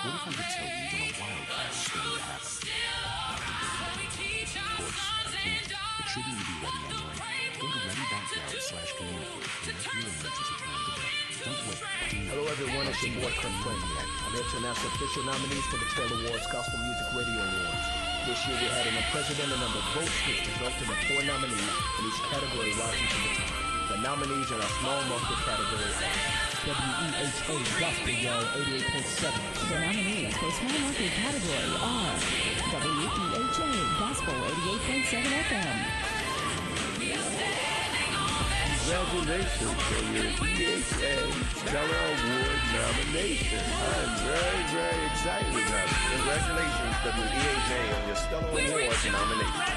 What if I could tell you when a wildfire is going to happen? Of course, I can't. But shouldn't you be ready anyway? Go to ready.gov/communicate and make your emergency plan today. Don't wait. Hello everyone, it's your boy Kurt Franklin. I'm here to announce the official nominees for the Taylor Awards Gospel Music Radio Awards. This year we had an unprecedented number of votes, which resulted in 4 nominees in each category rising to the top. The nominees in our small market category are WEHA Gospel Y'all 88.7. The nominees for small market category are WEHA Gospel 88.7 FM. Congratulations on your EHA Stellar Award nomination. I'm very, very excited about it. Congratulations, WEHA, on your Stellar Awards nomination.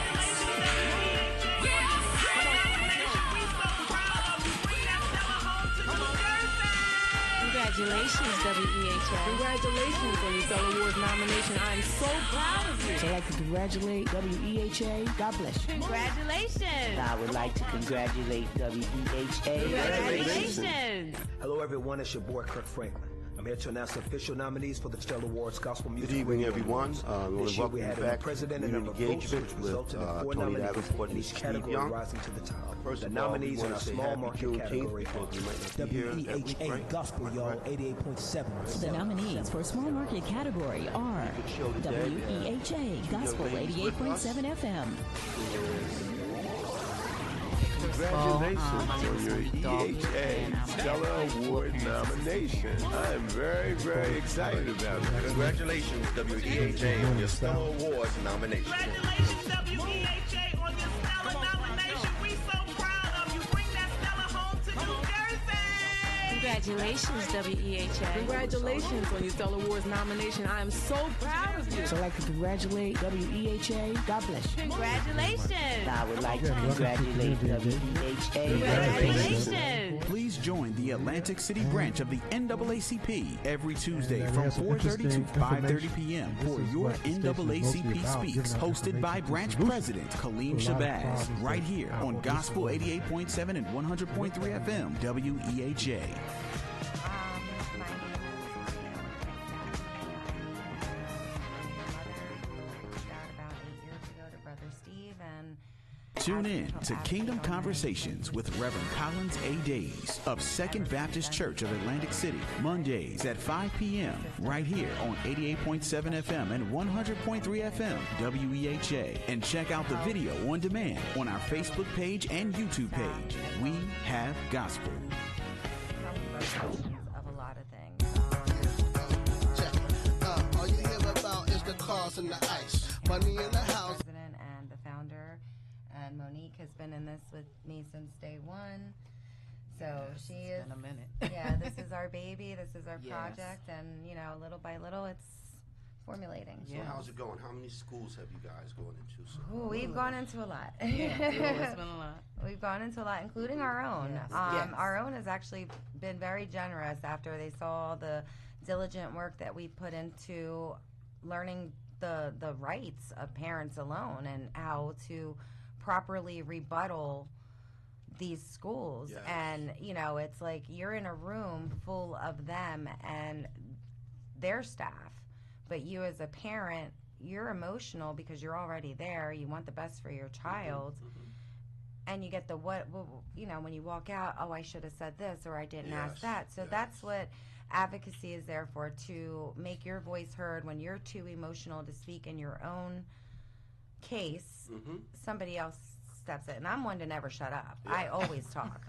Congratulations, WEHA. Congratulations on your Stellar Awards nomination. I'm so proud of you. So I'd like to congratulate WEHA. God bless you. Congratulations. I would like to congratulate WEHA. Congratulations. Hello everyone, it's your boy Kurt Franklin. I'm here to announce the official nominees for the Stellar Awards Gospel Music Good evening, Radio everyone. Awards. We want This to year we welcome had you an back unprecedented to number of Community votes, which Engagement resulted in 4 with Tony nominees Davenport in and each Steve category Young. rising to the top. First The of all, we nominees in want our to say small happy market Juneteenth category because we might not be here every week, WEHA right? Gospel Y'all 88.7. The nominees for small market category are WEHA Gospel 88.7 FM. Congratulations on your EHA Stellar Award nomination. I'm very, very excited about it. Congratulations, WEHA, on your Stellar Awards nomination. Congratulations, WEHA, on your stellar nomination. We so proud of you. Bring that stellar home to New Jersey. Congratulations, WEHA. Congratulations on your Stellar Awards nomination. I am so proud of you. So I'd like to congratulate WEHA. God bless you. Congratulations. I would like to congratulate WEHA. Congratulations. Please join the Atlantic City branch of the NAACP every Tuesday from 4:30 to 5:30 p.m. for your NAACP Speaks, hosted by Branch President Kaleem Shabazz, right here on Gospel 88.7 and 100.3 FM, WEHA. Tune in to Kingdom Conversations with Reverend Collins A. Days of Second Baptist Church of Atlantic City, Mondays at 5 p.m. right here on 88.7 FM and 100.3 FM, WEHA. And check out the video on demand on our Facebook page and YouTube page. We have gospel. Of a lot of things. Check it. All you hear about is the cars and the ice. Money in the house. President and the founder, and Monique has been in this with me since day one. So yes, she it's is. Been a minute. Yeah, this is our baby. This is our Yes. project, and little by little, it's formulating. So how's it going? How many schools have you guys gone into? So Ooh, we've gone into a lot. Yeah, it's been a lot. We've gone into a lot, including our own. Yes. Yes. Our own has actually been very generous after they saw the diligent work that we put into learning the rights of parents alone and how to properly rebuttal these schools. Yes. And it's like you're in a room full of them and their staff, but you as a parent, you're emotional because you're already there. You want the best for your child. And you get the when you walk out, oh, I should have said this or I didn't ask that. So that's what advocacy is there for, to make your voice heard when you're too emotional to speak in your own case. Somebody else steps in. And I'm one to never shut up. I always talk.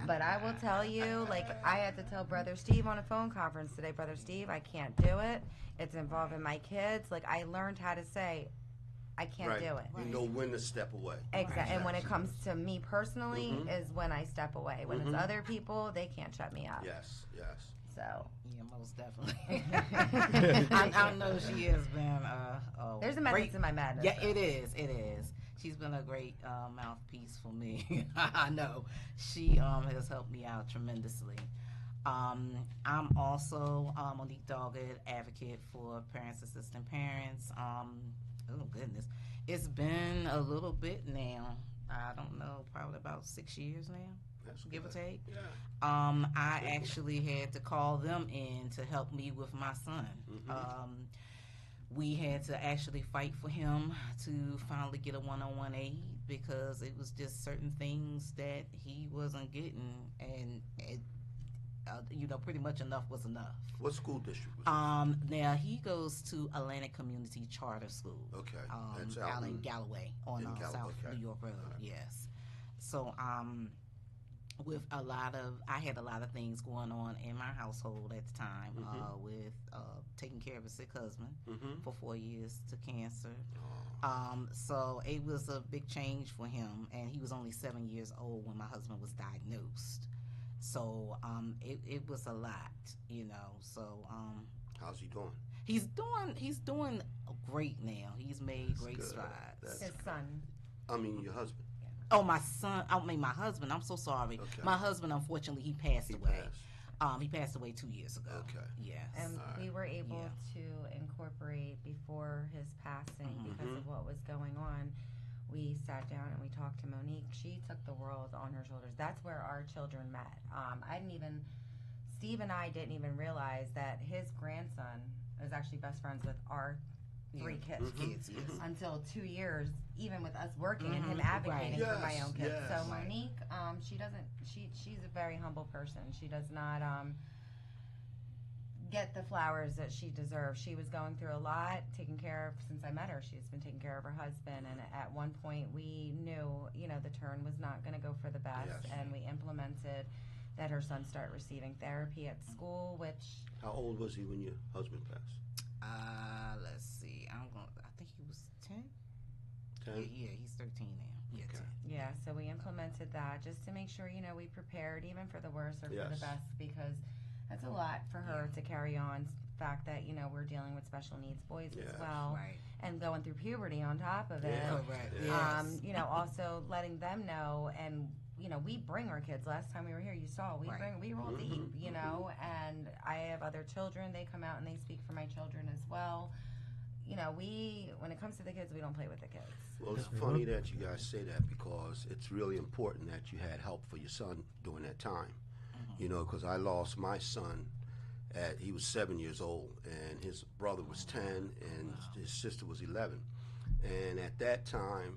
But I will tell you, like I had to tell Brother Steve on a phone conference today, Brother Steve, I can't do it. It's involving my kids. Like I learned how to say, I can't do it. You know when to step away. Exactly. And when it comes to me personally is when I step away. When it's other people, they can't shut me up. Yes. So. Yeah, most definitely. I know she has been there's a method to my madness. Yeah, it is. She's been a great mouthpiece for me. I know. She has helped me out tremendously. I'm also Monique Doggett, advocate for parents, assistant parents. Oh, goodness. It's been a little bit now. I don't know, probably about 6 years now. give or take. Yeah. I actually had to call them in to help me with my son. We had to actually fight for him to finally get a one-on-one aid because it was just certain things that he wasn't getting, and pretty much enough was enough. What school district was Now he goes to Atlantic Community Charter School. Okay. That's out in Galloway on South New York Road. Right. Yes. So with I had a lot of things going on in my household at the time with taking care of a sick husband for 4 years to cancer. So it was a big change for him, and he was only 7 years old when my husband was diagnosed. So it was a lot, So how's he doing? He's doing great now. He's made great strides. His son. I mean, your husband. Oh, my son. I mean, my husband. I'm so sorry. Okay. My husband, unfortunately, he passed away. He passed away 2 years ago. Okay. Yes. And we were able to incorporate before his passing because of what was going on. We sat down and we talked to Monique. She took the world on her shoulders. That's where our children met. Steve and I didn't even realize that his grandson is actually best friends with our 3 kids. Until 2 years, even with us working and him advocating for my own kids. So Monique, she's a very humble person. She does not get the flowers that she deserves. She was going through a lot, since I met her, she's been taking care of her husband, and at one point we knew, the turn was not going to go for the best, and we implemented that her son start receiving therapy at school, which... How old was he when your husband passed? Let's see. I think he was 10. 10? Yeah, he's 13 now. Yeah, okay. 10. Yeah, so we implemented that just to make sure, we prepared even for the worst or for the best, because that's a lot for her to carry on. The fact that, we're dealing with special needs boys as well, and going through puberty on top of it. Correct. Also letting them know, and we bring our kids. Last time we were here, you saw we roll deep, and I have other children. They come out and they speak for my children as well. When it comes to the kids, we don't play with the kids. Well, it's funny that you guys say that, because it's really important that you had help for your son during that time. Because I lost my son he was 7 years old, and his brother was 10, and his sister was 11. And at that time,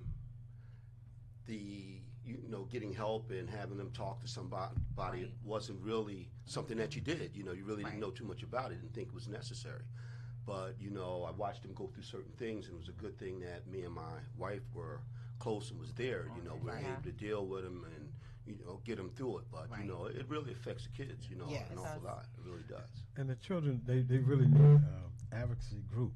getting help and having them talk to somebody wasn't really something that you did. You really didn't know too much about it and think it was necessary. But, I watched him go through certain things, and it was a good thing that me and my wife were close and was there. We were able to deal with him and, get them through it. But, it really affects the kids, an awful lot. It really does. And the children, they really need advocacy group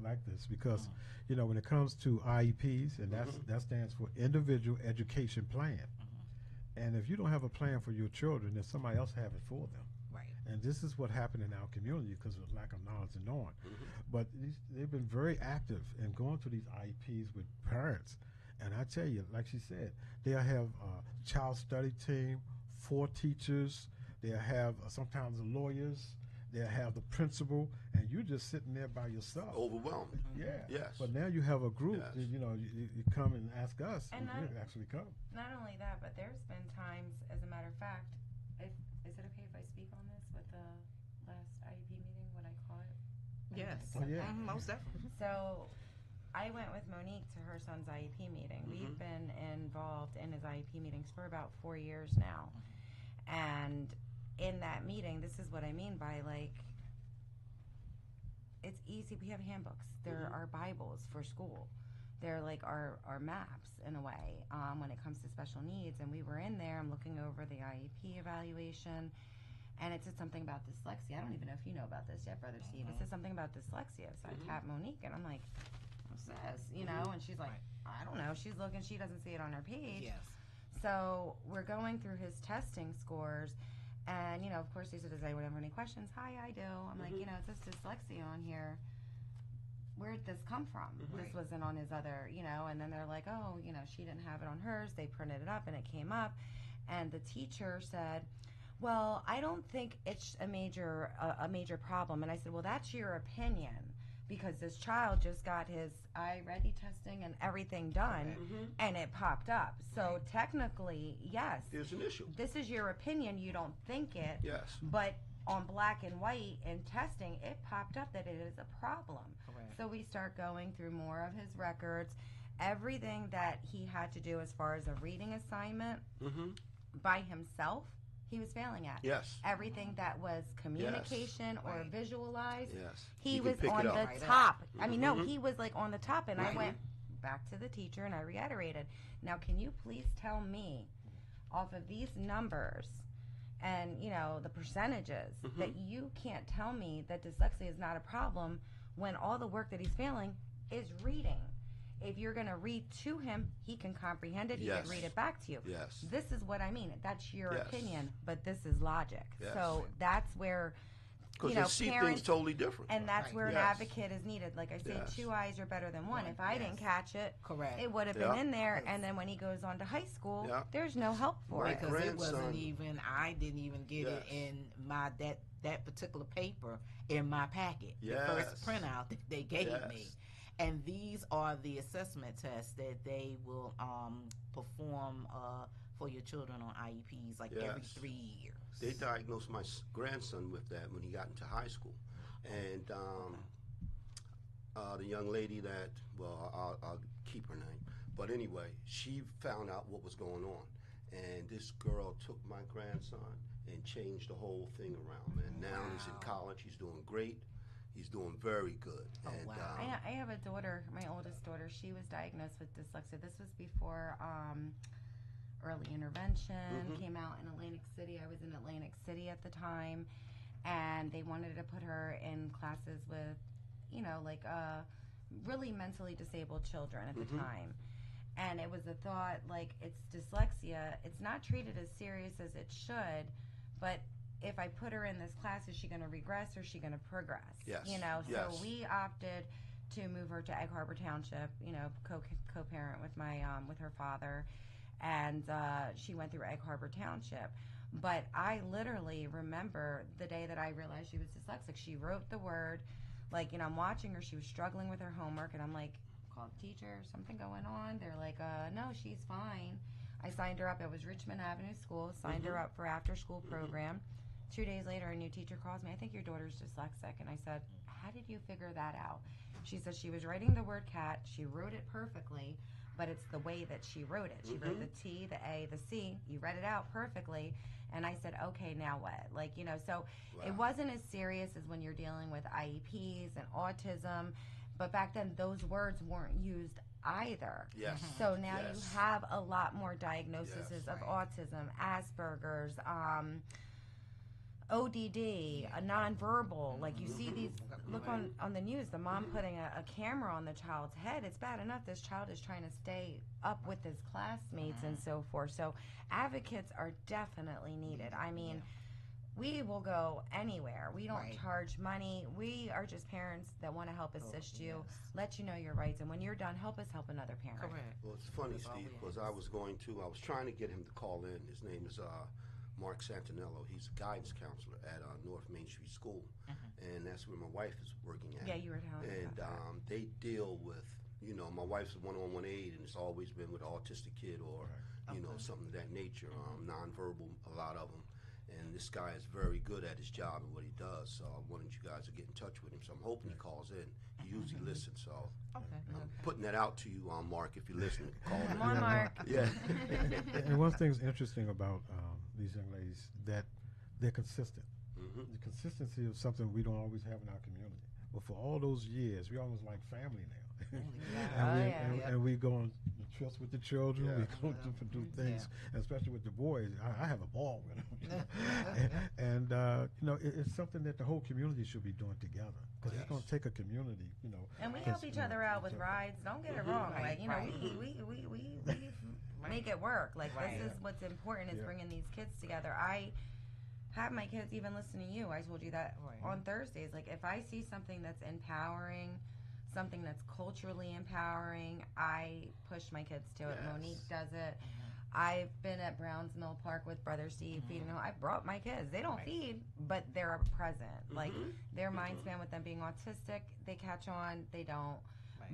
like this, because, when it comes to IEPs, and that stands for Individual Education Plan. And if you don't have a plan for your children, then somebody else have it for them. Right. And this is what happened in our community because of lack of knowledge and knowing. But they've been very active in going to these IEPs with parents. And I tell you, like she said, they'll have a child study team, 4 teachers, they'll have sometimes the lawyers, they'll have the principal, and you're just sitting there by yourself. Overwhelmed. Yeah. Yes. But now you have a group, that, you come and ask us, and we actually come. Not only that, but there's been times, as a matter of fact, is it okay if I speak on this with the last IEP meeting, what I call it? Yes. Oh, yeah. Most definitely. So I went with Monique to her son's IEP meeting. We've been involved in his IEP meetings for about 4 years now. And in that meeting, this is what I mean by, it's easy. We have handbooks. There are Bibles for school. They're like our maps in a way when it comes to special needs. And we were in there. I'm looking over the IEP evaluation. And it said something about dyslexia. I don't even know if you know about this yet, Brother Steve. It said something about dyslexia. So I tapped Monique, and I'm like, what's this? And she's like, I don't know. She's looking. She doesn't see it on her page. Yes. So we're going through his testing scores. And, of course, he said, does anyone have any questions? Hi, I do. I'm like, it says dyslexia on here. Where did this come from? This wasn't on his other, and then they're like, oh, she didn't have it on hers. They printed it up, and it came up. And the teacher said, well, I don't think it's a major problem. And I said, well, that's your opinion. because this child just got his eye-ready testing and everything done, and it popped up. So technically, yes, there's an issue. This is your opinion. You don't think it. Yes. But on black and white in testing, it popped up that it is a problem. Correct. So we start going through more of his records, everything that he had to do as far as a reading assignment by himself. He was failing at. Yes. Everything that was communication or visualized, he You was can pick on it the up. top. I mean, no, he was like on the top, and I went back to the teacher and I reiterated, now can you please tell me off of these numbers and, you know, the percentages that you can't tell me that dyslexia is not a problem when all the work that he's failing is reading. If you're going to read to him, he can comprehend it. He can read it back to you. Yes. This is what I mean. That's your Yes. opinion, but this is logic. Yes. So that's where, Because you know, they see parents, things totally different. and that's where an Yes. advocate is needed. Like I said, Yes. 2 eyes are better than one. If I didn't catch it, Correct. it would have been in there. And then when he goes on to high school, there's no help for it. Because it wasn't even, I didn't even get it in my, that particular paper in my packet. The first printout that they gave me. And these are the assessment tests that they will perform for your children on IEPs like every 3 years. They diagnosed my grandson with that when he got into high school. And the young lady that, well, I'll keep her name. But anyway, she found out what was going on. And this girl took my grandson and changed the whole thing around, man. Now he's in college. He's doing great. He's doing very good. And, I have a daughter, my oldest daughter. She was diagnosed with dyslexia. This was before early intervention came out in Atlantic City. I was in Atlantic City at the time, and they wanted to put her in classes with, you know, like really mentally disabled children at the time. And it was a thought, like, it's dyslexia. It's not treated as serious as it should, but if I put her in this class, is she going to regress or is she going to progress? Yes. You know, Yes. so we opted to move her to Egg Harbor Township, you know, co-parent with my with her father, and she went through Egg Harbor Township. But I literally remember the day that I realized she was dyslexic. She wrote the word, like, you know, I'm watching her. She was struggling with her homework, and I'm like, call the teacher, something going on? They're like, no, she's fine. I signed her up. It was Richmond Avenue School. Signed her up for after-school program. 2 days later, a new teacher calls me. I think your daughter's dyslexic. And I said, how did you figure that out? She said she was writing the word cat. She wrote it perfectly, but it's the way that she wrote it. She wrote the T, the A, the C. You read it out perfectly. And I said, okay, now what? Like, you know, so it wasn't as serious as when you're dealing with IEPs and autism. But back then, those words weren't used either. Yes. So now you have a lot more diagnoses of autism, Asperger's, ODD, a nonverbal. Like you see these, look on the news, the mom putting a camera on the child's head. It's bad enough this child is trying to stay up with his classmates and so forth. So advocates are definitely needed. I mean, we will go anywhere. We don't charge money. We are just parents that want to help assist you, let you know your rights, and when you're done, help us help another parent. Correct. Well, it's funny, Steve, because I was trying to get him to call in. His name is Mark Santinello. He's a guidance counselor at North Main Street School, and that's where my wife is working at. Yeah, you were telling me And about that. they deal with, you know, my wife's a one-on-one aide, and it's always been with an autistic kid or, you know, something of that nature, nonverbal, a lot of them. And this guy is very good at his job and what he does, so I wanted you guys to get in touch with him. So I'm hoping he calls in. He usually listens, so I'm putting that out to you, Mark, if you're listening. Call in. Come on, Mark. Yeah. And one thing's interesting about these young ladies, that they're consistent. The consistency is something we don't always have in our community. But for all those years, we almost like family now. And we go on trips with the children. We go to do things, especially with the boys. I have a ball with them. You know? You know, it's something that the whole community should be doing together, because it's going to take a community, you know. And we help each other out with rides. Don't get it wrong. Like, you know, we make it work. Like, this is what's important, is bringing these kids together. I have my kids even listen to you. I told you that on Thursdays. Like, if I see something that's empowering, something that's culturally empowering, I push my kids to it. Monique does it. I've been at Browns Mill Park with Brother Steve feeding them. I brought my kids. They don't feed, but they're present. Like their mind span with them being autistic, they catch on, they don't.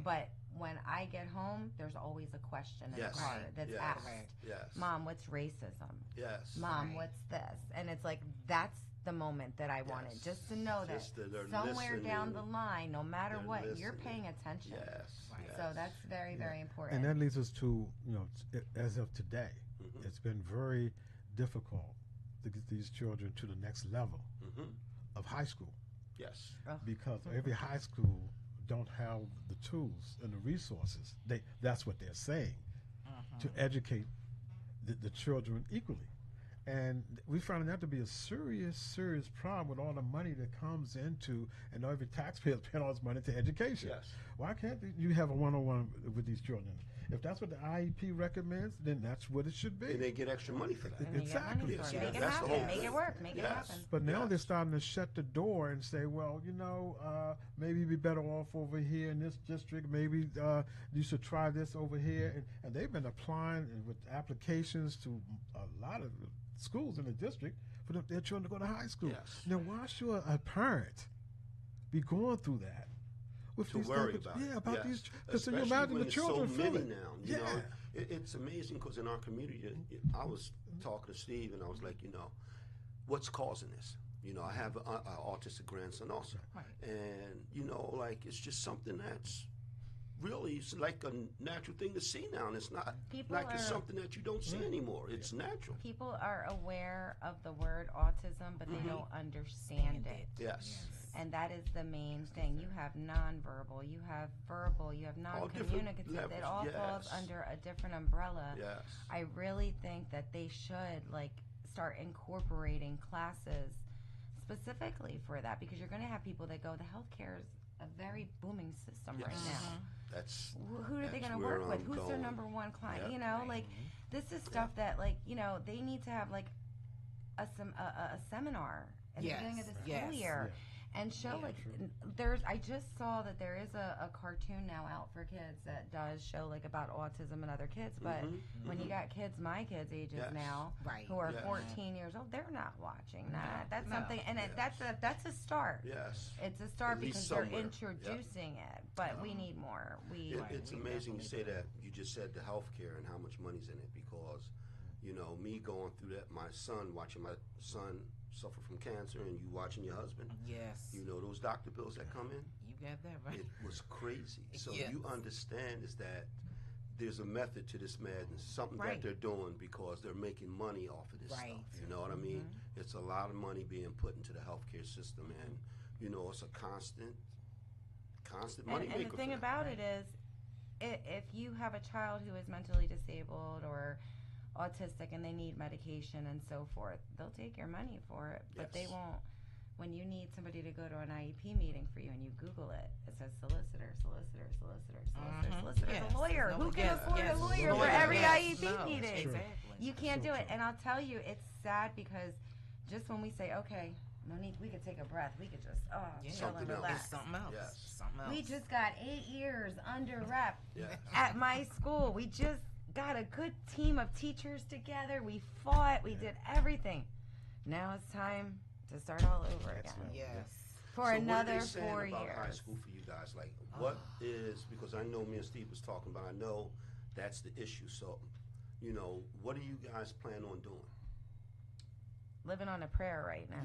But when I get home, there's always a question in the car that's asked. Mom, what's racism? Mom, what's this? And it's like, that's the moment that I wanted. Just to know that somewhere down the line, no matter what, you're paying attention. So that's very, very important. And that leads us to, as of today, it's been very difficult to get these children to the next level of high school. Because every high school don't have the tools and the resources. That's what they're saying, to educate the children equally. And we found that to be a serious problem with all the money that comes into, and every taxpayer is paying all this money to education. Why can't you have a one-on-one with these children? If that's what the IEP recommends, then that's what it should be. And they get extra money for that. Exactly. Make it happen. Make it work. Make it happen. But now they're starting to shut the door and say, well, maybe you'd be better off over here in this district. Maybe you should try this over here. And they've been applying with applications to a lot of schools in the district for their children to go to high school. Now, why should a parent be going through that? To worry about these, because you imagine the children so many now. You know, it's amazing because in our community, I was talking to Steve and I was like, what's causing this? I have an autistic grandson also, and it's just something that's really, it's like a natural thing to see now, and it's not it's something that you don't see anymore. It's natural. People are aware of the word autism, but they don't understand it. And that is the main thing. You have nonverbal, you have verbal, you have non-communicative. It all falls under a different umbrella. I really think that they should start incorporating classes specifically for that, because you're going to have people that go, the healthcare is a very booming system right now. Who are they going to work with? Who's their number one client? This is stuff that they need to have a seminar at the beginning of the school year. And show I just saw that there is a cartoon now out for kids that does show about autism and other kids, but when you got my kids' ages now, who are 14 years old, they're not watching that. That's something, and that's a start. It's a start because they're introducing it, but we need more. It's amazing you say that. You just said the healthcare and how much money's in it, because me going through that, watching my son suffer from cancer, and you watching your husband. Those doctor bills that come in. You got that right. It was crazy. So you understand is that there's a method to this madness, something that they're doing because they're making money off of this stuff. You know what I mean? It's a lot of money being put into the healthcare system, and it's a constant money maker. And the thing about it is, if you have a child who is mentally disabled or autistic and they need medication and so forth, they'll take your money for it, but they won't. When you need somebody to go to an IEP meeting for you and you Google it, it says solicitor, a lawyer. Who can afford a lawyer for every IEP meeting? You can't do it. And I'll tell you, it's sad because just when we say, okay, no need, we could take a breath, we could just chill and relax. Something else. We just got 8 years under rep at my school. We just got a good team of teachers together. We fought. We did everything. Now it's time to start all over again. For another 4 years. About high school for you guys, what is, because I know me and Steve was talking about, I know that's the issue. So, what do you guys plan on doing? Living on a prayer right now.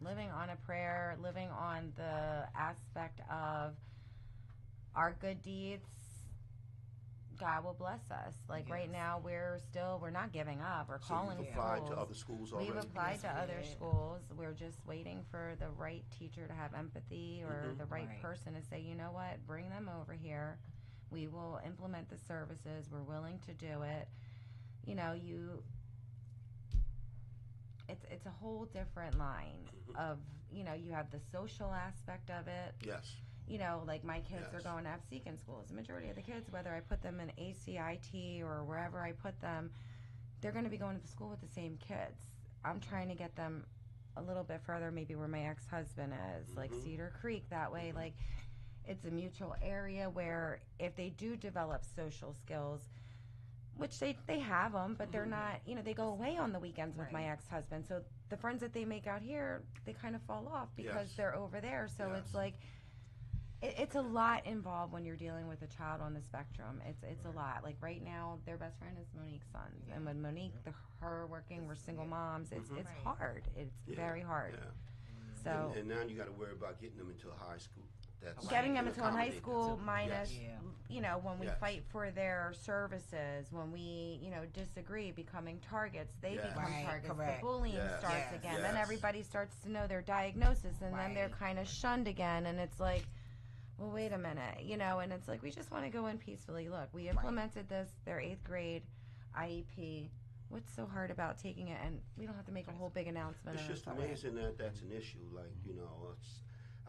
Living on a prayer, living on the aspect of our good deeds. God will bless us. Right now, we're not giving up. We're calling schools. You've applied to other schools already? We've applied to other schools. We're just waiting for the right teacher to have empathy, or the right person to say, you know what, bring them over here. We will implement the services. We're willing to do it. It's a whole different line of, you have the social aspect of it. My kids are going to Seeking schools. The majority of the kids, whether I put them in ACIT or wherever I put them, they're going to be going to the school with the same kids. I'm trying to get them a little bit further, maybe where my ex-husband is, like Cedar Creek, that way. It's a mutual area where if they do develop social skills, which they have them, but they're not, they go away on the weekends with my ex-husband. So the friends that they make out here, they kind of fall off because they're over there. So it's like, it's a lot involved when you're dealing with a child on the spectrum. It's a lot. Like right now, their best friend is Monique's son. And when Monique, her working, we're single moms, it's hard. It's very hard. Yeah. So and now you got to worry about getting them into high school. That's getting them into high school minus, when we fight for their services, when we, disagree, becoming targets, they become targets. The bullying starts again. Then everybody starts to know their diagnosis, and then they're kind of shunned again. And it's like, well, wait a minute, and it's like, we just want to go in peacefully. Look, we implemented this, their 8th grade IEP. What's so hard about taking it? And we don't have to make a whole big announcement. It's just amazing that that's an issue. Like,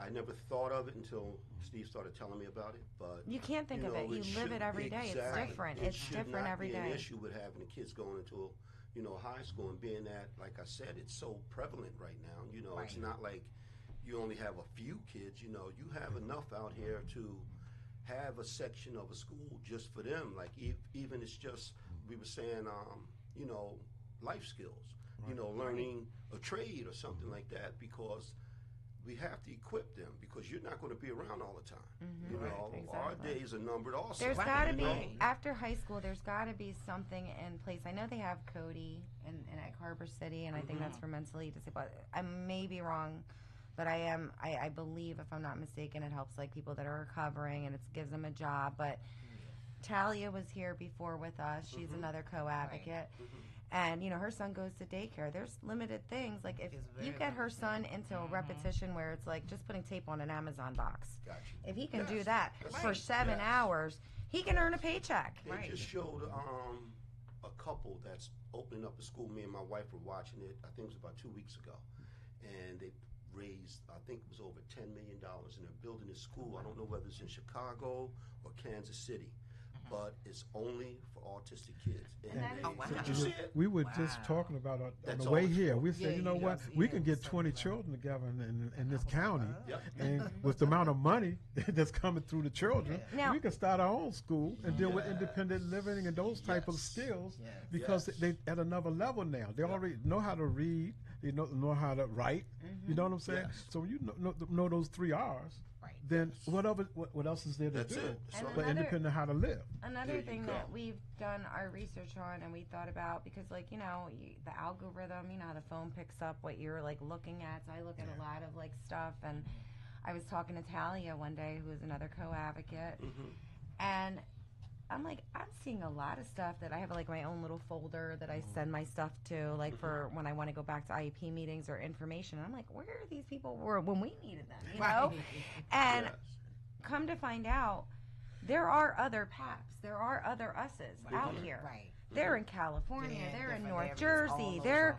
I never thought of it until Steve started telling me about it. But you can't think of it. You live it every day. It's different. It's different every day. It should not be an issue with having the kids going into high school, and being that, like I said, it's so prevalent right now. It's not like you only have a few kids. You have enough out here to have a section of a school just for them. Like even it's just, we were saying, life skills. Learning a trade or something like that, because we have to equip them, because you're not going to be around all the time. Our days are numbered also. There's got to be, after high school, there's got to be something in place. I know they have Cody in Egg Harbor City, and I think that's for mentally disabled. I may be wrong, but I believe, if I'm not mistaken, it helps like people that are recovering, and it gives them a job. But Talia was here before with us. She's another co-advocate. And, her son goes to daycare. There's limited things. Like, if you get her son into a repetition where it's like just putting tape on an Amazon box, if he can do that for 7 hours, he can earn a paycheck. They just showed a couple that's opening up a school. Me and my wife were watching it. I think it was about 2 weeks ago. And they raised, I think it was over $10 million, and they're building a school. I don't know whether it's in Chicago or Kansas City, but it's only for autistic kids. Did you see it? We were just talking about on the way here. We said, you know what? We can get 20 children together in this county, and with the amount of money that's coming through the children, we can start our own school and deal with independent living and those type of skills, because they at another level now. They already know how to read. They know how to write. You know what I'm saying? So when you know those 3 R's, then what else is there to do? But independent of how to live. Another thing that we've done our research on, and we thought about, because the algorithm, how the phone picks up what you're like looking at. So I look at a lot of like stuff, and I was talking to Talia one day, who is another co-advocate, and I'm like, I'm seeing a lot of stuff that I have like my own little folder that I send my stuff to, like for when I want to go back to IEP meetings or information. And I'm like, where are these people were when we needed them, And come to find out, there are other PAPs, there are other USs out here. They're in California, they're in North Jersey, they're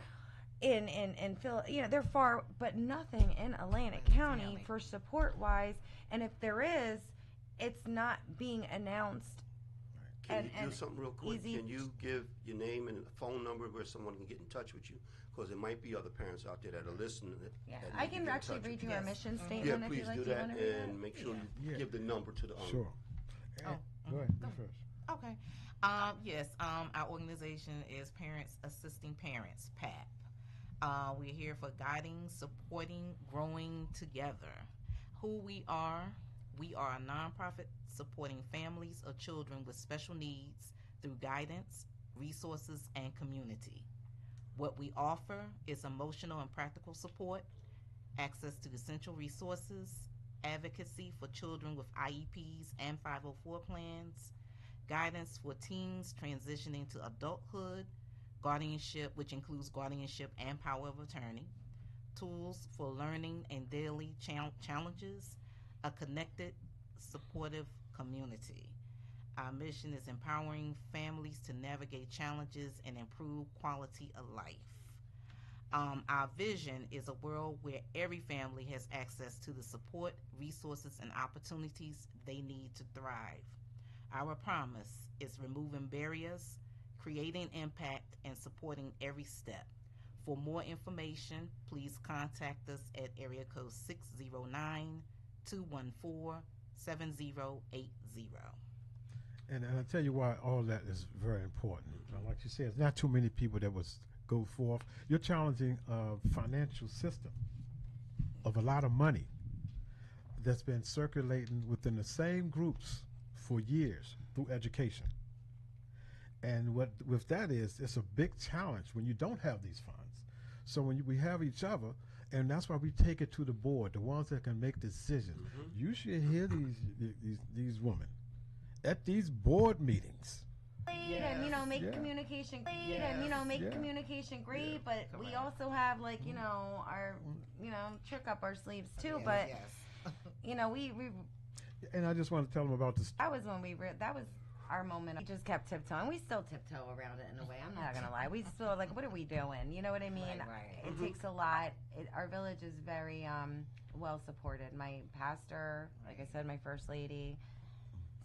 in Phil, they're far, but nothing in Atlantic County for support wise. And if there is, it's not being announced. Can you do something real quick? Can you give your name and a phone number where someone can get in touch with you? Because there might be other parents out there that are listening. I can actually read you our mission statement. Yeah, please do that, and make sure you give the number to the owner. Sure. Go ahead. You first. Okay. Yes. Our organization is Parents Assisting Parents, PAP. We're here for guiding, supporting, growing together. Who we are a nonprofit supporting families of children with special needs through guidance, resources, and community. What we offer is emotional and practical support, access to essential resources, advocacy for children with IEPs and 504 plans, guidance for teens transitioning to adulthood, guardianship, which includes guardianship and power of attorney, tools for learning and daily challenges, a connected, supportive community. Our mission is empowering families to navigate challenges and improve quality of life. Our vision is a world where every family has access to the support, resources, and opportunities they need to thrive. Our promise is removing barriers, creating impact, and supporting every step. For more information, please contact us at area code 609-214-7080. And I tell you why all that is very important. Like you said, it's not too many people that would go forth. You're challenging a financial system of a lot of money that's been circulating within the same groups for years through education. And what with that is, it's a big challenge when you don't have these funds. So when we have each other, and that's why we take it to the board, the ones that can make decisions. You should hear these women at these board meetings. And make communication make communication great, but we also have our trick up our sleeves too. But we and I just want to tell them about this. That was when that was our moment. We just kept tiptoeing. We still tiptoe around it in a way. I'm not gonna lie. We still what are we doing? You know what I mean? Right. It takes a lot. Our village is very well supported. My pastor, like I said, my first lady,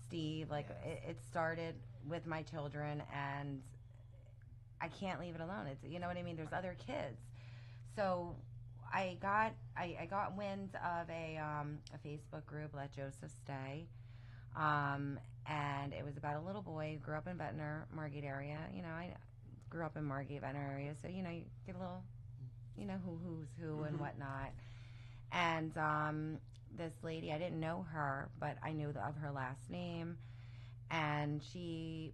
Steve. It started with my children, and I can't leave it alone. It's you know what I mean. There's other kids, so I got wind of a Facebook group, Let Joseph Stay, and it was about a little boy who grew up in Ventnor, Margate area. I grew up in Margate, Ventnor area, so you get a little, who's who and whatnot. And this lady, I didn't know her, but I knew of her last name. And she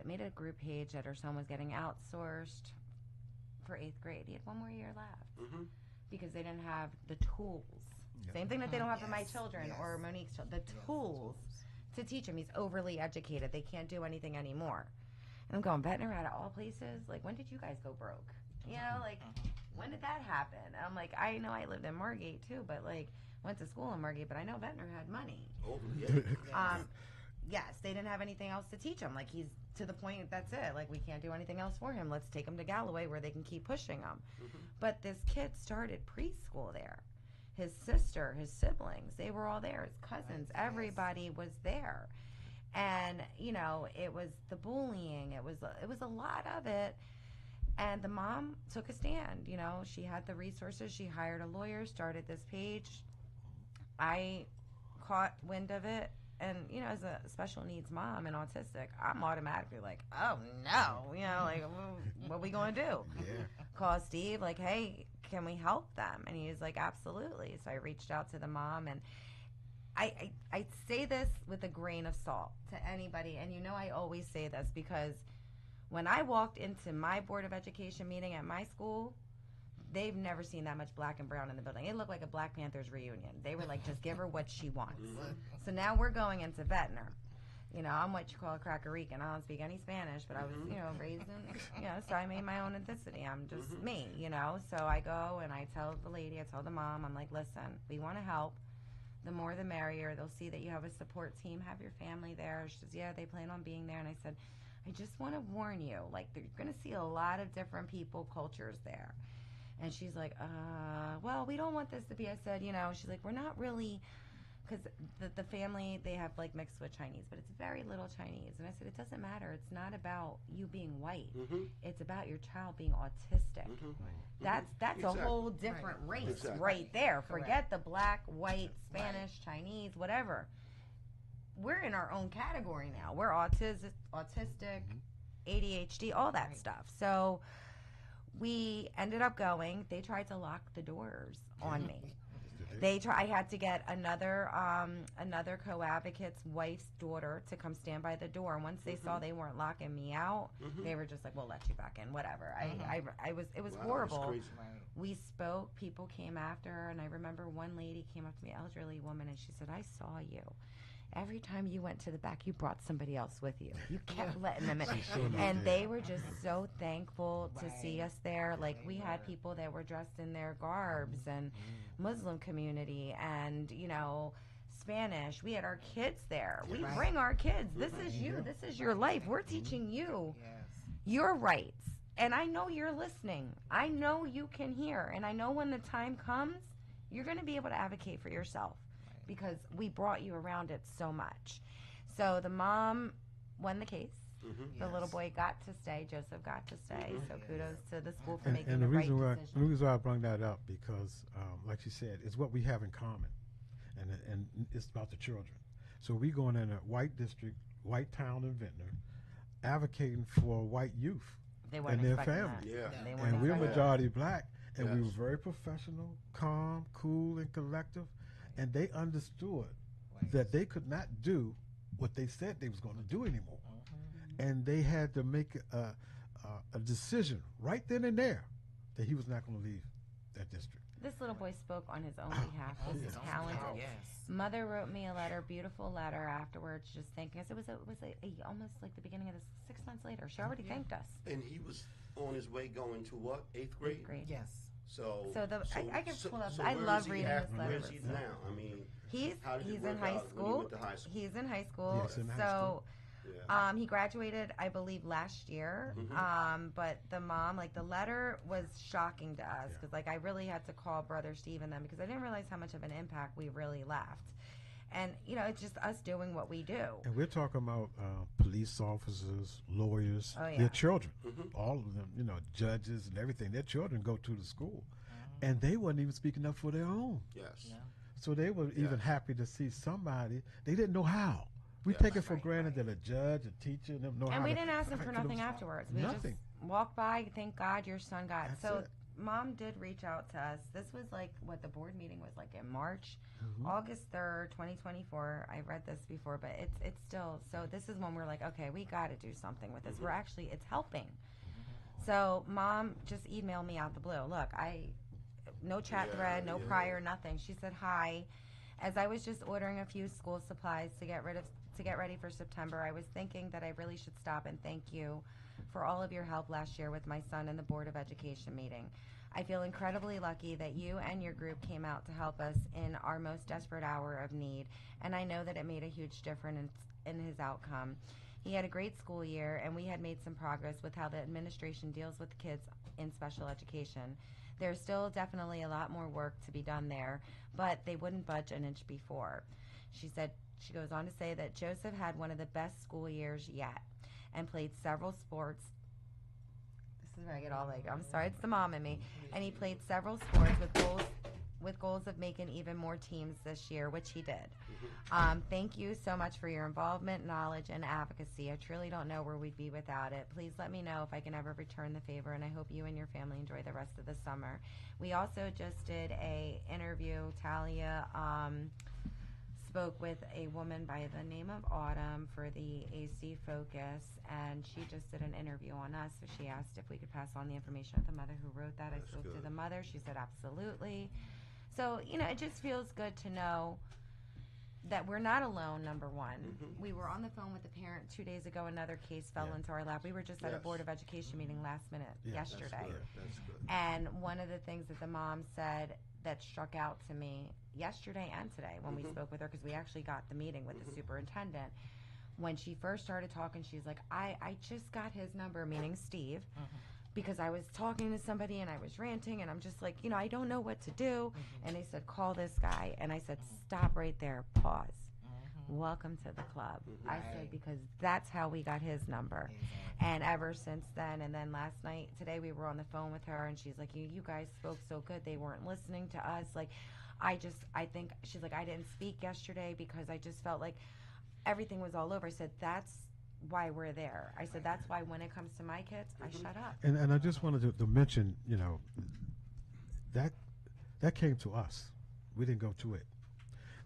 made a group page that her son was getting outsourced for 8th grade. He had one more year left because they didn't have the tools. Same thing that they don't have for my children or Monique's children. The tools to teach him. He's overly educated. They can't do anything anymore. And I'm going, Ventnor out of all places? When did you guys go broke? When did that happen? And I'm like, I know I lived in Margate too, but went to school in Margate, but I know Ventnor had money. Oh, yeah. Yes, they didn't have anything else to teach him. He's to the point, that's it. We can't do anything else for him. Let's take him to Galloway where they can keep pushing him. But this kid started preschool there. His sister, his siblings, they were all there. His cousins, everybody was there. And, it was the bullying. It was a lot of it. And the mom took a stand. She had the resources. She hired a lawyer, started this page. I caught wind of it. And, as a special needs mom and autistic, I'm automatically oh, no. What are we going to do? Yeah. Call Steve, hey, can we help them? And he was like, absolutely. So I reached out to the mom. And I say this with a grain of salt to anybody. And I always say this because when I walked into my Board of Education meeting at my school, they've never seen that much black and brown in the building. It looked like a Black Panthers reunion. They were just give her what she wants. So now we're going into Ventnor. I'm what you call a Cracker-Rican. I don't speak any Spanish, but I was, raised in, so I made my own ethnicity. I'm just me, So I go and I tell the mom, I'm like, listen, we want to help. The more the merrier. They'll see that you have a support team, have your family there. She says, yeah, they plan on being there. And I said, I just want to warn you, you're going to see a lot of different people, cultures there. And she's like, well, we don't want this to be, I said, she's like, we're not really, because the family, they have mixed with Chinese, but it's very little Chinese. And I said, it doesn't matter. It's not about you being white. It's about your child being autistic. That's exactly. A whole different race right there. Forget the black, white, Spanish, Chinese, whatever. We're in our own category now. We're autistic, ADHD, all that stuff. So we ended up going. They tried to lock the doors on me. I had to get another co-advocate's wife's daughter to come stand by the door. And once they saw they weren't locking me out, they were just like, "We'll let you back in, whatever." It was horrible. That was we spoke. People came after, and I remember one lady came up to me, elderly woman, and she said, "I saw you. Every time you went to the back, you brought somebody else with you. You kept letting them in." And they were just so thankful to see us there. We had people that were dressed in their garbs and Muslim community and, Spanish. We had our kids there. We bring our kids. This is you. This is your life. We're teaching you your rights. And I know you're listening. I know you can hear. And I know when the time comes, you're going to be able to advocate for yourself. Because we brought you around it so much. So the mom won the case. The little boy got to stay. Joseph got to stay. So kudos to the school for making the right decision. The reason why I brought that up, because like you said, it's what we have in common. And it's about the children. So we going in a white district white town in Ventnor, advocating for white youth They and weren't their expecting families. that. Yeah. They weren't And we're expecting majority black, and we Yes. were very professional, calm, cool, and collective, and they understood that they could not do what they said they was going to do anymore, and they had to make a decision right then and there that he was not going to leave that district. This little boy spoke on his own behalf. He's talented. Yes. Mother wrote me a letter, beautiful letter afterwards, just thanking us. It was almost like the beginning of this 6 months later. She already thanked us. And he was on his way going to what? 8th grade? 8th grade. Yes. So I can pull up. so I where love is he reading at? this Where letter. is he now? I mean, He's how did it in work high out when he school. went to high school? He's in high school. Yes, in high So school. Yeah. he graduated, I believe, last year. But the mom, like, the letter was shocking to us because, like, I really had to call Brother Steve and them because I didn't realize how much of an impact we really left. And, you know, it's just us doing what we do. And we're talking about police officers, lawyers, Oh, yeah. their children, all of them, you know, judges and everything. Their children go to the school, and they weren't even speaking up for their own. Yes. Yeah. So they were even happy to see somebody. They didn't know how. We Yes. take it for granted that a judge, a teacher, them know how. And we to didn't ask them fight for for nothing themselves. afterwards. We Nothing. just walked by, thank God your son got. That's So it. Mom did reach out to us. This was like what the board meeting was like in March, August 3rd, 2024. I read this before, but it's still, so this is when we're like, okay, we got to do something with this. We're actually, it's helping. So Mom just emailed me out the blue. Look, no chat thread, no prior, nothing. She said hi. As I was just ordering a few school supplies to get ready for September, I was thinking that I really should stop and thank you for all of your help last year with my son and the Board of Education meeting. I feel incredibly lucky that you and your group came out to help us in our most desperate hour of need, and I know that it made a huge difference in his outcome. He had a great school year, and we had made some progress with how the administration deals with kids in special education. There's still definitely a lot more work to be done there, but they wouldn't budge an inch before. She goes on to say that Joseph had one of the best school years yet and played several sports. This is where I get all like, I'm sorry, it's the mom in me. And he played several sports with goals of making even more teams this year, which he did. Thank you so much for your involvement, knowledge, and advocacy. I truly don't know where we'd be without it. Please let me know if I can ever return the favor, and I hope you and your family enjoy the rest of the summer. We also just did a interview. Talia spoke with a woman by the name of Autumn for the AC Focus, and she just did an interview on us. So she asked if we could pass on the information of the mother who wrote that. I spoke to the mother. She said absolutely. So, you know, it just feels good to know that we're not alone, number one. We were on the phone with a parent 2 days ago. Another case fell into our lap. We were just at a Board of Education meeting last minute yesterday. That's good. And one of the things that the mom said that struck out to me yesterday and today when we spoke with her, because we actually got the meeting with the superintendent, when she first started talking, she's like, I just got his number, meaning Steve, because I was talking to somebody and I was ranting, and I'm just like, you know, I don't know what to do. And they said, call this guy. And I said, stop right there, pause. Welcome to the club. I said, because that's how we got his number. And ever since then, and then last night, today we were on the phone with her, and she's like, you guys spoke so good. They weren't listening to us. Like, I think, she's like, I didn't speak yesterday because I just felt like everything was all over. I said, that's why we're there. I said, that's why when it comes to my kids, I shut up. And I just wanted to mention, you know, that came to us. We didn't go to it.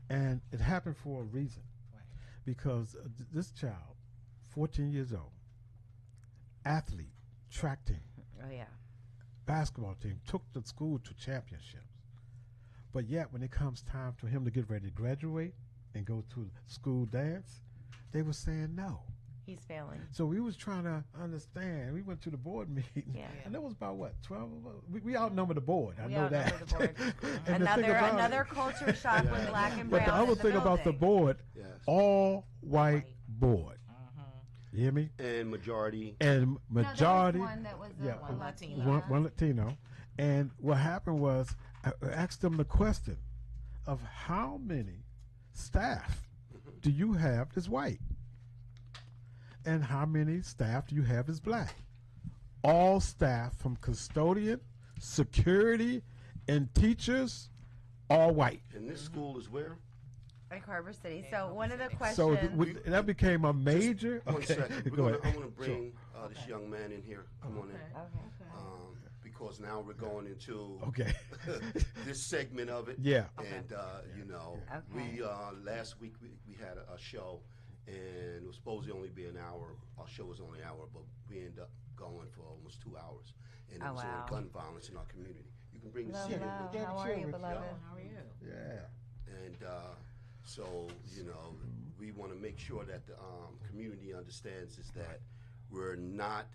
And it happened for a reason. Because this child, 14 years old, athlete, track team, basketball team, took the school to championships. But yet when it comes time for him to get ready to graduate and go to school dance, they were saying no. He's failing. So we was trying to understand. We went to the board meeting, and there was about, what, 12 of us? We outnumbered the board. I know that. The board. another culture shock with black and brown. But the other thing about the board, all white board. You hear me? And majority. And majority. No, one that was one Latino. One Latino. And what happened was, I asked them the question of how many staff do you have that's white? And how many staff do you have is black? All staff, from custodian, security, and teachers, all white. And this school is where? Like Harbor City. So one of the So questions. that became a major. One Okay, second. go ahead. I want to bring this young man in here. Come on in. Because now we're going into this segment of it. Yeah. And you know, we last week we had a show, and it was supposed to only be an hour. Our show was only an hour, but we ended up going for almost 2 hours, and it was on gun violence in our community. You can bring the seat in. How are you, beloved? How are you? Yeah. And so, you know, we want to make sure that the community understands is that we're not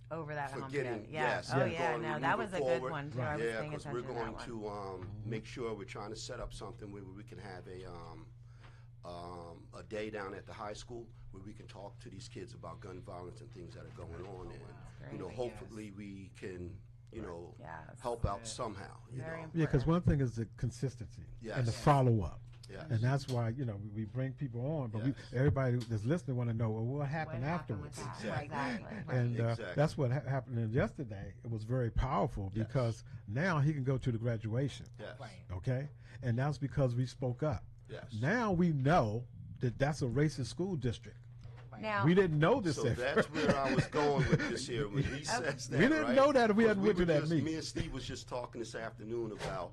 over that hump forgetting. yet. Yes. Oh yeah. No, that was a good one too. I was Yeah, paying because attention we're going to to make sure we're trying to set up something where we can have a day down at the high school where we can talk to these kids about gun violence and things that are going on, and you know, hopefully we can, you know, help out somehow. You know, yeah, because one thing is the consistency and the follow up. Yes. And that's why, you know, we bring people on, but everybody that's listening want to know, well, what happened afterwards? And that's what happened yesterday. It was very powerful because now he can go to the graduation. Yes. Okay? And that's because we spoke up. Yes. Now we know that that's a racist school district. Now, we didn't know this. So that's where I was going with this here. When he says that, we didn't know that if we hadn't went to that meeting. Me and Steve was just talking this afternoon about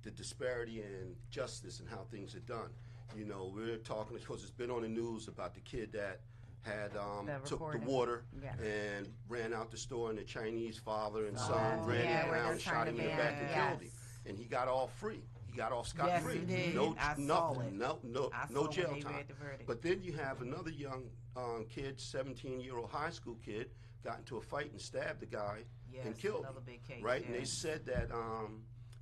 the disparity in justice and how things are done. You know, we're talking because it's been on the news about the kid that had took the water and ran out the store, and the Chinese father and son ran him around, shot him in the back, and killed him. And he got off free. He got off scot-free. No jail time. But then you have another young kid, 17-year-old high school kid, got into a fight and stabbed the guy and killed him. Big case, right? And they said that,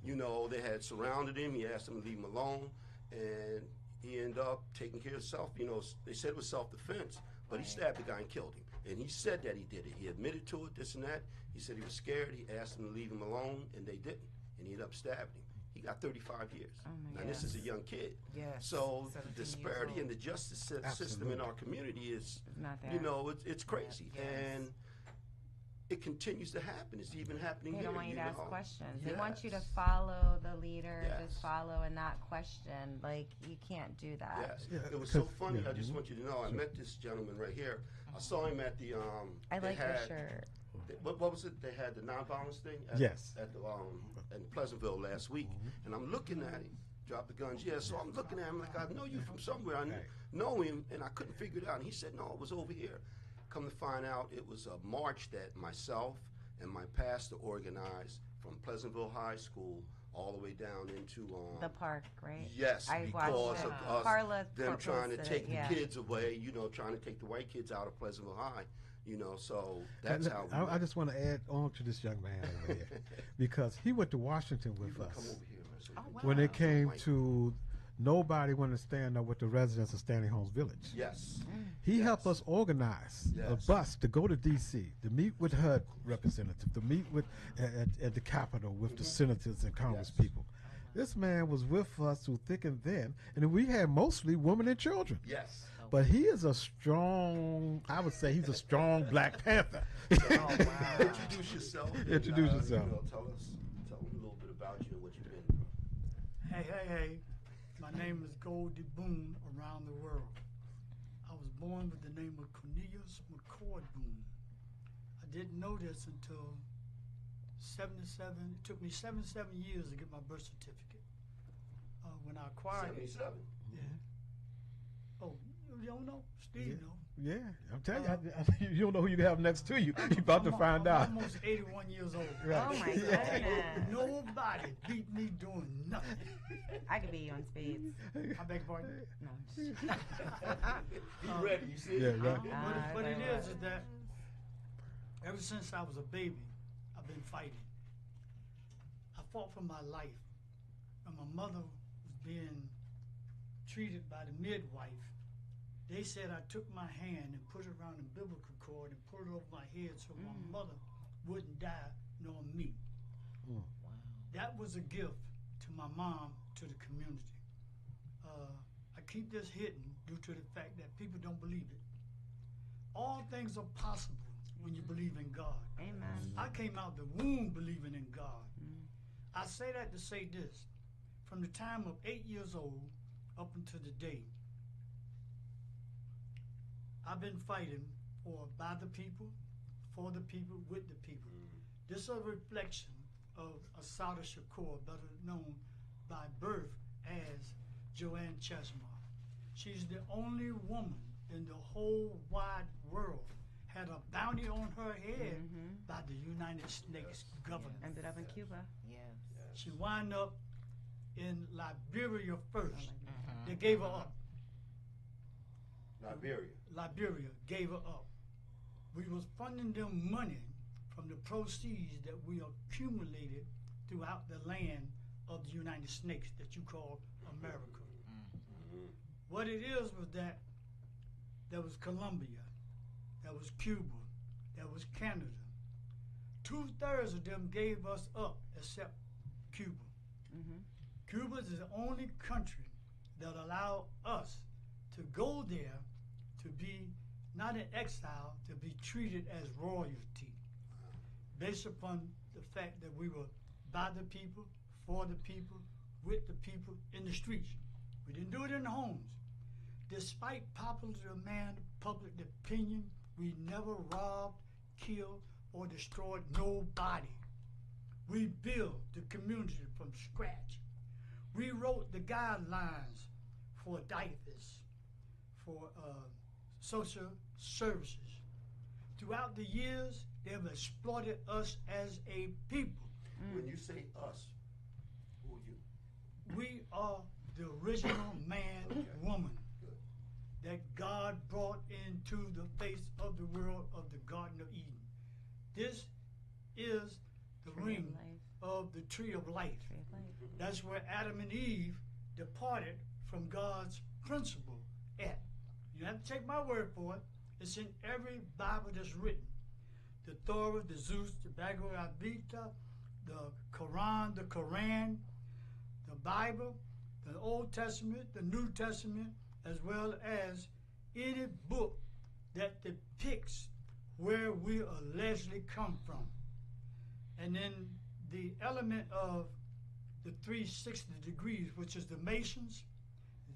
you know, they had surrounded him. He asked them to leave him alone, and he ended up taking care of himself. You know, they said it was self-defense, but he stabbed the guy and killed him. And he said that he did it. He admitted to it, this and that. He said he was scared. He asked them to leave him alone, and they didn't. And he ended up stabbing him. He got 35 years. Now, this is a young kid. So the disparity in the justice system in our community is, you know, it's crazy. And it continues to happen. It's even happening here. They don't want you to ask questions. They want you to follow the leader, just follow and not question. Like, you can't do that. Yes. It was so funny. I just want you to know, I met this gentleman right here. I saw him at the, I like your shirt. What was it? They had the nonviolence thing at the in Pleasantville last week, and I'm looking at him. Drop the guns. Yeah, so I'm looking at him like, I know you from somewhere. I know him, and I couldn't figure it out. And he said, no, it was over here. Come to find out, it was a march that myself and my pastor organized from Pleasantville High School all the way down into the park, right? Yes, because of us, them trying to take the kids away. You know, trying to take the white kids out of Pleasantville High. You know, so that's how. I just want to add on to this young man over here because he went to Washington with us. Come over here, man. So when it came to nobody wanted to stand up with the residents of Standing Homes Village. Yes. He helped us organize a bus to go to D.C. to meet with HUD representatives, to meet with at the Capitol with the senators and Congress people. This man was with us through thick and thin, and we had mostly women and children. Yes. But he is a strong, I would say he's a strong Black Panther. Introduce yourself. Introduce yourself. You know, tell them a little bit about you and what you've been through. Hey. My name is Goldie Boone around the world. I was born with the name of Cornelius McCord Boone. I didn't know this until 77. It took me 77 years to get my birth certificate. When I acquired 77? Yeah. Oh, you don't know? Steve know. Yeah, I'm telling you, you don't know who you have next to you. You're about to find out. I'm almost 81 years old. Right. Oh, my goodness. Nobody beat me doing nothing. I could beat you on spades. I beg your pardon? No. He's ready, you see? Yeah, right. What it is that ever since I was a baby, I've been fighting. I fought for my life. When my mother was being treated by the midwife, they said I took my hand and put it around the umbilical cord and put it over my head so my mother wouldn't die nor me. Wow. That was a gift to my mom, to the community. I keep this hidden due to the fact that people don't believe it. All things are possible when you believe in God. Amen. I came out the womb believing in God. I say that to say this. From the time of 8 years old up until today, I've been fighting for by the people, for the people, with the people. This is a reflection of Assata Shakur, better known by birth as Joanne Chesmar. She's the only woman in the whole wide world had a bounty on her head by the United States government. Ended up in Cuba. Yes. She wound up in Liberia first. They gave her up. Liberia gave her up. We was funding them money from the proceeds that we accumulated throughout the land of the United States that you call America. What it is was that there was Colombia, there was Cuba, there was Canada. 2/3 of them gave us up except Cuba. Cuba is the only country that allowed us to go there to be not in exile, to be treated as royalty, based upon the fact that we were by the people, for the people, with the people, in the streets. We didn't do it in the homes. Despite popular demand, public opinion, we never robbed, killed, or destroyed nobody. We built the community from scratch. We wrote the guidelines for diapers, for social services. Throughout the years, they have exploited us as a people. When you say us, who are you? We are the original man, woman that God brought into the face of the world of the Garden of Eden. This is the ring of the tree of life. That's where Adam and Eve departed from God's principle at. You have to take my word for it. It's in every Bible that's written. The Torah, the Zeus, the Bhagavad Gita, the Quran, the Bible, the Old Testament, the New Testament, as well as any book that depicts where we allegedly come from. And then the element of the 360 degrees, which is the Masons,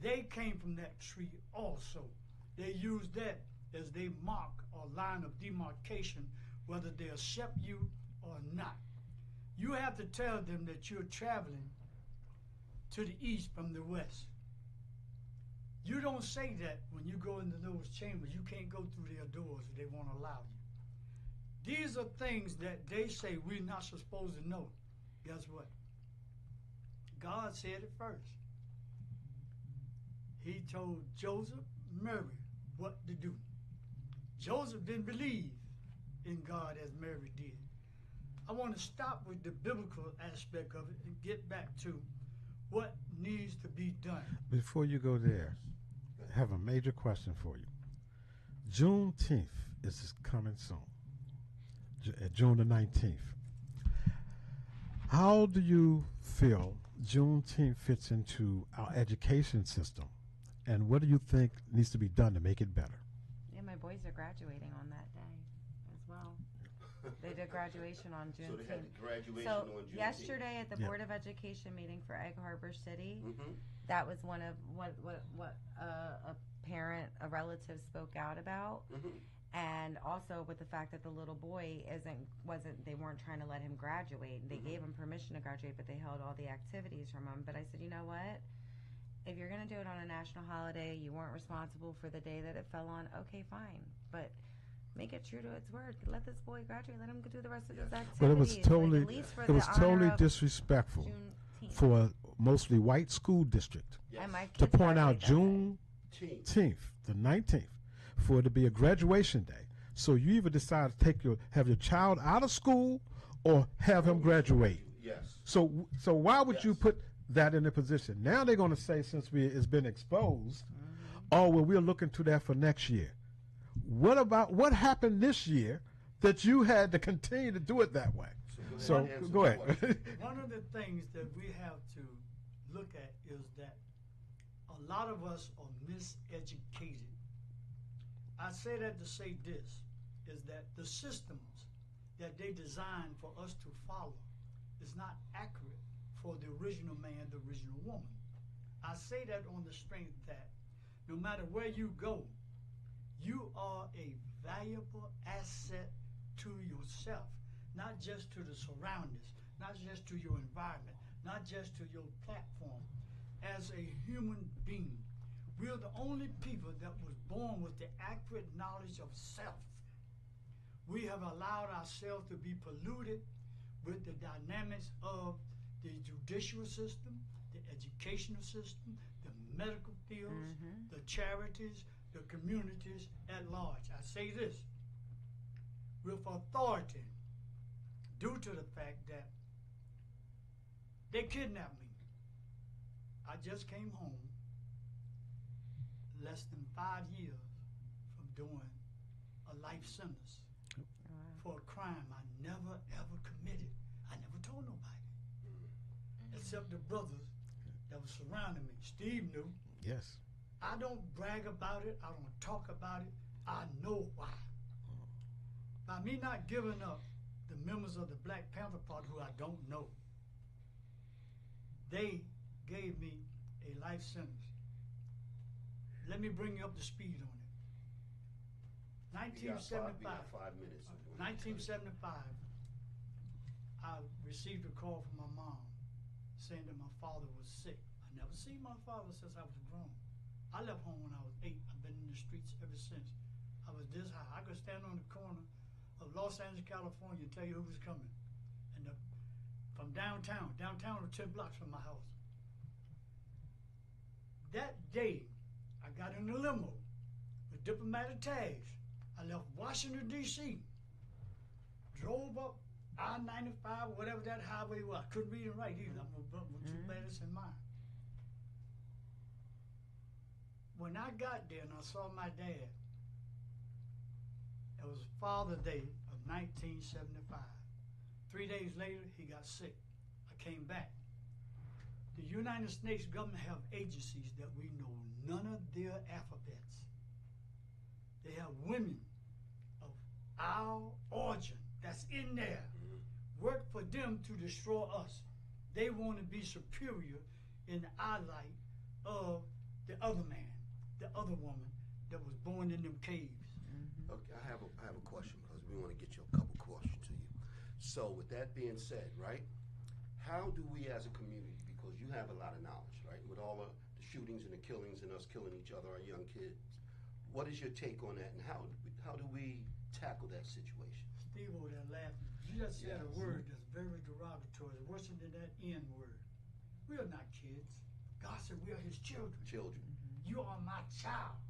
they came from that tree also. They used that as they mark or line of demarcation, whether they accept you or not. You have to tell them that you're traveling to the east from the west. You don't say that when you go into those chambers. You can't go through their doors if they won't allow you. These are things that they say we're not supposed to know. Guess what? God said it first. He told Joseph, Mary, what to do. Joseph didn't believe in God as Mary did. I want to stop with the biblical aspect of it and get back to what needs to be done. Before you go there, I have a major question for you. Juneteenth is coming soon, June the 19th. How do you feel Juneteenth fits into our education system, and what do you think needs to be done to make it better? Yeah, my boys are graduating on that day as well. They did graduation on Juneteenth. So they had the graduation so on Juneteenth. Yesterday at the Board of Education meeting for Egg Harbor City, that was one of what a parent, a relative spoke out about. And also with the fact that the little boy they weren't trying to let him graduate. They gave him permission to graduate, but they held all the activities from him. But I said, you know what? If you're going to do it on a national holiday, you weren't responsible for the day that it fell on, okay, fine. But make it true to its word. Let this boy graduate. Let him do the rest of his activities. But it was totally disrespectful for a mostly white school district to point out Juneteenth, the 19th, for it to be a graduation day. So you either decide to have your child out of school or have him graduate. Yes. So why would you put that in a position? Now they're going to say, since it's been exposed, oh, well, we're looking to that for next year. What happened this year that you had to continue to do it that way? So go ahead. One of the things that we have to look at is that a lot of us are miseducated. I say that to say this, is that the systems that they designed for us to follow is not accurate for the original man, the original woman. I say that on the strength that no matter where you go, you are a valuable asset to yourself, not just to the surroundings, not just to your environment, not just to your platform. As a human being, we're the only people that was born with the accurate knowledge of self. We have allowed ourselves to be polluted with the dynamics of the judicial system, the educational system, the medical fields, the charities, the communities at large. I say this with authority due to the fact that they kidnapped me. I just came home less than 5 years from doing a life sentence for a crime I never ever committed. I never told nobody except the brothers that was surrounding me. Steve knew. Yes. I don't brag about it. I don't talk about it. I know why. By me not giving up the members of the Black Panther Party who I don't know, they gave me a life sentence. Let me bring you up to speed on it. 1975. We got 5 minutes. 1975, I received a call from my mom saying that my father was sick. I never seen my father since I was grown. I left home when I was 8. I've been in the streets ever since. I was this high. I could stand on the corner of Los Angeles, California, and tell you who was coming. And from downtown was 10 blocks from my house. That day, I got in a limo with diplomatic tags. I left Washington, D.C., drove up I-95, whatever that highway was. I couldn't read and write either. I'm too bad it's in mine. When I got there and I saw my dad, it was Father's Day of 1975. 3 days later, he got sick. I came back. The United States government have agencies that we know none of their alphabets. They have women of our origin that's in there. Work for them to destroy us. They want to be superior in the eyelight of the other man, the other woman that was born in them caves. Okay, I have a question because we want to get you a couple questions to you. So with that being said, right, how do we as a community, because you have a lot of knowledge, right, with all the shootings and the killings and us killing each other, our young kids, what is your take on that, and how do we tackle that situation? Steve over there laughing. You just said a word that's very derogatory, worse than that N word. We are not kids. God said we are his children. Children. You are my child.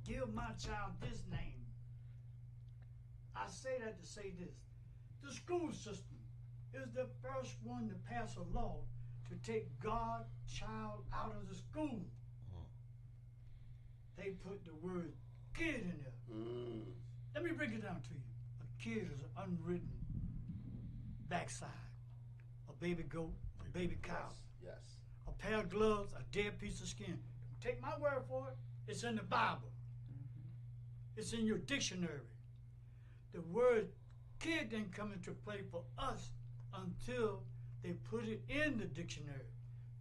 Give my child this name. I say that to say this. The school system is the first one to pass a law to take God, child out of the school. They put the word kid in there. Let me break it down to you. A kid is an unwritten backside. A baby goat, a baby cow. Yes. A pair of gloves, a dead piece of skin. Take my word for it. It's in the Bible. It's in your dictionary. The word kid didn't come into play for us until they put it in the dictionary.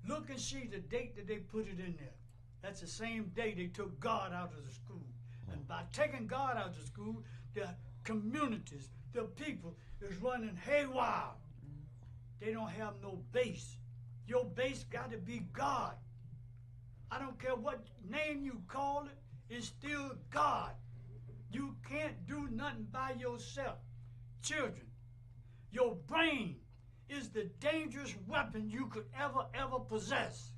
Look and see the date that they put it in there. That's the same day they took God out of the school. And by taking God out of the school, the communities, the people is running haywire. They don't have no base. Your base got to be God. I don't care what name you call it, it's still God. You can't do nothing by yourself. Children, your brain is the dangerous weapon you could ever possess.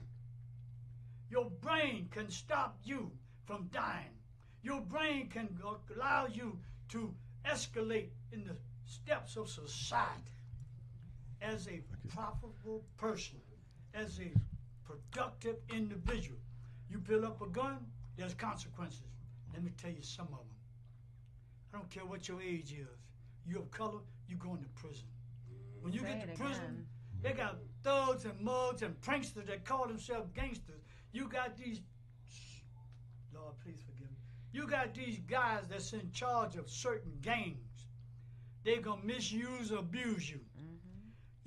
Your brain can stop you from dying. Your brain can allow you to escalate in the steps of society as a profitable person, as a productive individual. You build up a gun, there's consequences. Let me tell you some of them. I don't care what your age is. You're of color, you're going to prison. When you get to prison, they got thugs and mugs and pranksters that call themselves gangsters. You got these, Lord, please forgive me. You got these guys that's in charge of certain gangs. They're going to misuse or abuse you.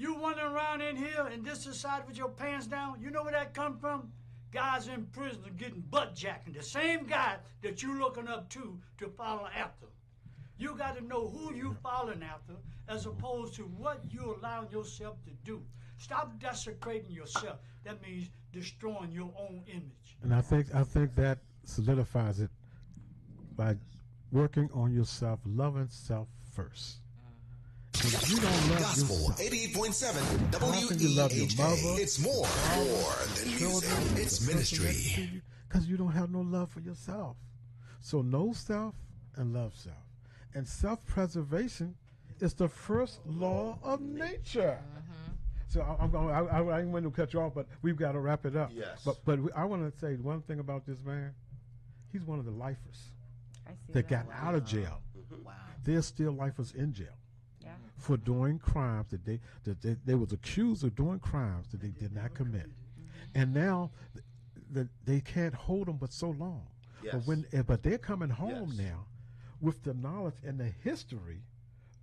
You running around in here in this society with your pants down, you know where that come from? Guys in prison are getting butt jacking. The same guy that you looking up to follow after. You got to know who you following after as opposed to what you allowing yourself to do. Stop desecrating yourself. That means destroying your own image. And I think that solidifies it by working on yourself, loving self first. If you don't love Gospel yourself, 88.7 how can you love your mother? WEHA. It's more than music. It's ministry. Because you don't have no love for yourself. So know self and love self. And self-preservation is the first law of nature. So I didn't want to cut you off, but we've got to wrap it up. Yes. But I want to say one thing about this man. He's one of the lifers that got out of jail. Wow. There's still lifers in jail. Yeah. For doing crimes that they was accused of doing crimes that they did not commit, and now they can't hold them but so long. Yes. But they're coming home now with the knowledge and the history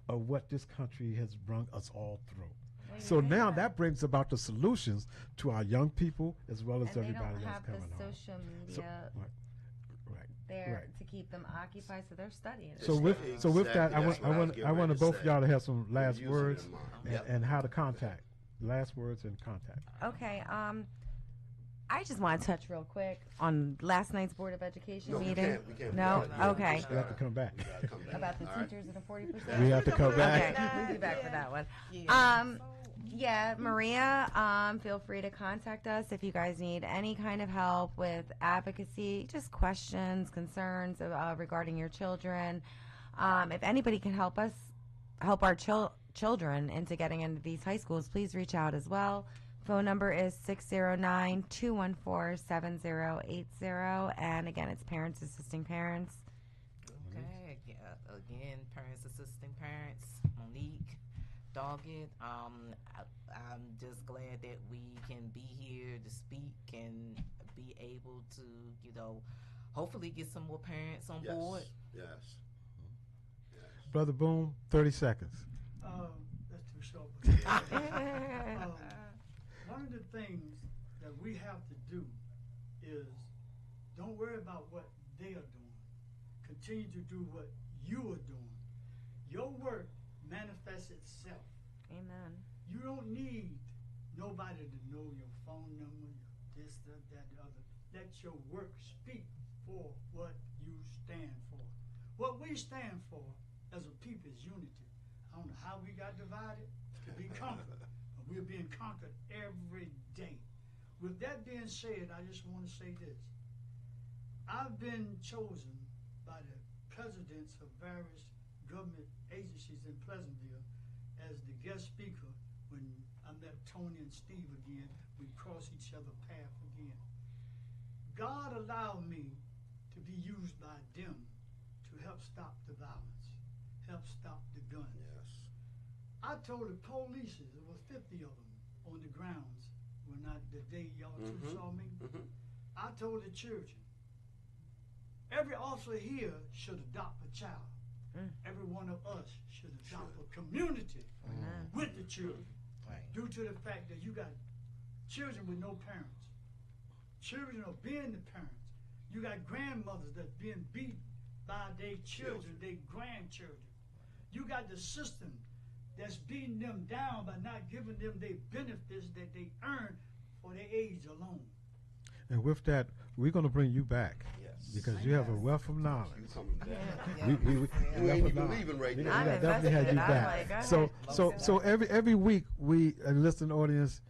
of what this country has brought us all through. So now that brings about the solutions to our young people as well as And everybody they don't else have coming the home. social media there to keep them occupied, so they're studying. So with that, I want both of y'all to have some last words and how to contact. Last words and contact. Okay. I just want to touch real quick on last night's Board of Education meeting. We can't. No? Okay. We have to come back. About the teachers and the 40%? We have to come back. Okay, we'll be back for that one. Yeah, Maria, feel free to contact us if you guys need any kind of help with advocacy, just questions, concerns regarding your children. If anybody can help us, help our children into getting into these high schools, please reach out as well. Phone number is 609-214-7080. And again, it's Parents Assisting Parents. Okay, again, Parents Assisting Parents, Monique, Doggett. I'm just glad that we can be here to speak and be able to, hopefully get some more parents on board. Yes. Brother Boom, 30 seconds. That's too short. One of the things that we have to do is don't worry about what they are doing. Continue to do what you are doing. Your work manifests itself. Amen. You don't need nobody to know your phone number, this, that, the other. Let your work speak for what you stand for. What we stand for as a people is unity. I don't know how we got divided to be conquered, but we're being conquered every day. With that being said, I just want to say this. I've been chosen by the presidents of various government agencies in Pleasantville as the guest speaker when I met Tony and Steve again. We crossed each other's path again. God allowed me to be used by them to help stop the violence, help stop the guns. Yes. I told the police, there was 50 of them on the grounds the day y'all two saw me. I told the children, every officer here should adopt a child. Every one of us should adopt a community with the children. Due to the fact that you got children with no parents. Children are being the parents. You got grandmothers that's being beaten by their children, their grandchildren. You got the system that's beating them down by not giving them their benefits that they earn for their age alone. And with that, we're going to bring you back. Because you have a wealth of knowledge. You ain't even leaving right now. We definitely have you back. So every week we listen audience,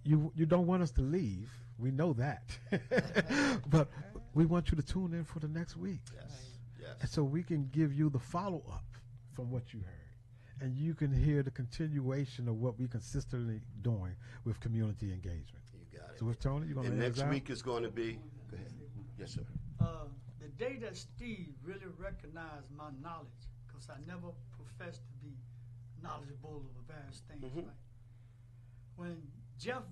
you don't want us to leave. We know that, but we want you to tune in for the next week. And so we can give you the follow up from what you heard, and you can hear the continuation of what we consistently doing with community engagement. You got it. So with Tony, you're going to next week is going to be. Go ahead. Yes, sir. The day that Steve really recognized my knowledge, because I never professed to be knowledgeable of various things, right? When Jeff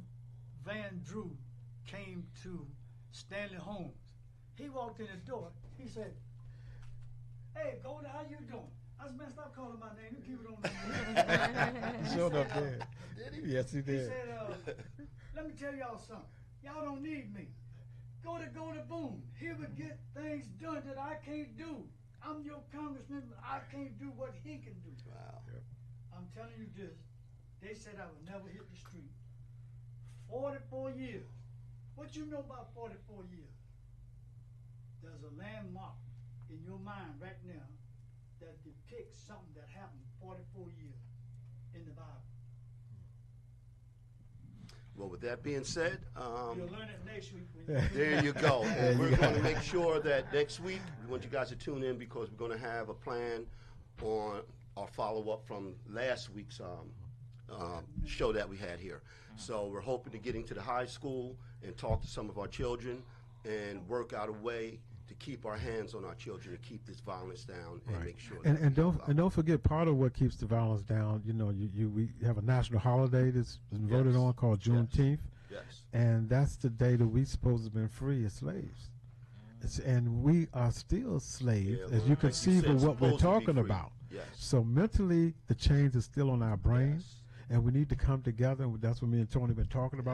Van Drew came to Stanley Holmes, he walked in the door, he said, "Hey, Golda, how you doing?" I was man, stop calling my name. You keep it on the He showed up there. Did he? Yes, he He did. said, let me tell y'all something. Y'all don't need me. Go to Boone. He would get things done that I can't do. I'm your congressman, but I can't do what he can do. Wow. Yep. I'm telling you this. They said I would never hit the street. 44 years. What you know about 44 years? There's a landmark in your mind right now that depicts something that happened 44 years in the Bible. Well, with that being said, You'll learn it next week. there you go. And we're going to make sure that next week we want you guys to tune in because we're going to have a plan on our follow-up from last week's show that we had here. So we're hoping to get into the high school and talk to some of our children and work out a way to keep our hands on our children, to keep this violence down, and make sure. And don't forget, part of what keeps the violence down. You know, we have a national holiday that's been voted on called Juneteenth, and that's the day that we supposed to have been free as slaves. And we are still slaves, as you can see from what we're talking about. So mentally, the change is still on our brains, and we need to come together. And that's what me and Tony been talking about.